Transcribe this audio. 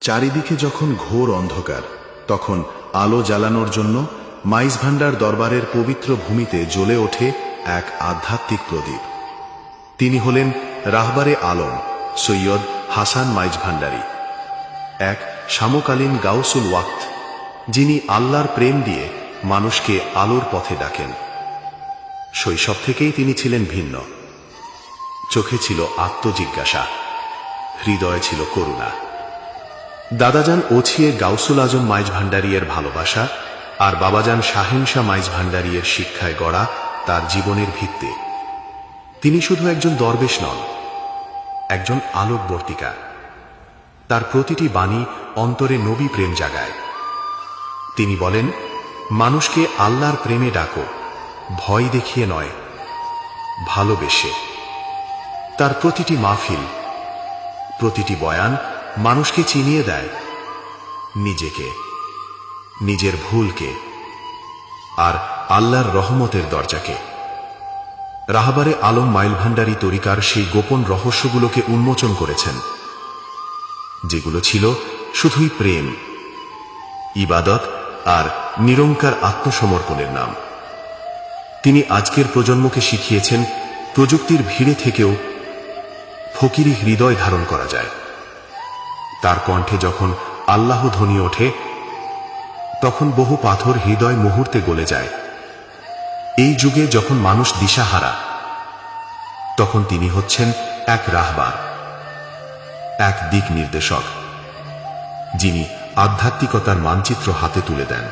চারিদিকে যখন ঘোর অন্ধকার, তখন আলো জ্বালানোর জন্য মাইজ ভান্ডার দরবারের পবিত্র ভূমিতে জ্বলে ওঠে এক আধ্যাত্মিক প্রদীপ। তিনি হলেন রাহবারে আলম সৈয়দ হাসান মাইজ ভান্ডারী, এক সমকালীন গাউসুল ওয়াক্ত, যিনি আল্লাহর প্রেম দিয়ে মানুষকে আলোর পথে ডাকেন। শৈশব থেকেই তিনি ছিলেন ভিন্ন। চোখে ছিল আত্মজিজ্ঞাসা, হৃদয়ে ছিল করুণা। দাদাজান ওছিয়ে গাউসুল আজম মাইজ ভান্ডারীর ভালোবাসা আর বাবাজান শাহেনশা মাইজ ভান্ডারীর শিক্ষায় গড়া তার জীবনের ভিত্তি। তিনি শুধু একজন দরবেশ নন, একজন আলোকবর্তিকা। তার প্রতিটি বাণী অন্তরে নবী প্রেম জাগায়। তিনি বলেন, মানুষকে আল্লাহর প্রেমে ডাকো, ভয় দেখিয়ে নয়, ভালোবেসে। তার প্রতিটি মাহফিল, প্রতিটি বয়ান মানুষকে চিনিয়ে দেয় নিজেকে, নিজের ভুলকে আর আল্লাহর রহমতের দরজাকে। রাহবারে আলম মাইল ভান্ডারী তরিকার সেই গোপন রহস্যগুলোকে উন্মোচন করেছেন, যেগুলো ছিল শুধুই প্রেম, ইবাদত আর নিরঙ্কার আত্মসমর্পণের নাম। তিনি আজকের প্রজন্মকে শিখিয়েছেন, প্রযুক্তির ভিড়ে থেকেও ফকিরি হৃদয় ধারণ করা যায়। তার কণ্ঠে যখন আল্লাহ ধ্বনি ওঠে, তখন বহু পাথর হৃদয় মুহূর্তে গলে যায়। এই যুগে যখন মানুষ দিশাহারা, তখন তিনি হচ্ছেন এক রাহবার, এক দিক নির্দেশক, যিনি আধ্যাত্মিকতার মানচিত্র হাতে তুলে দেন।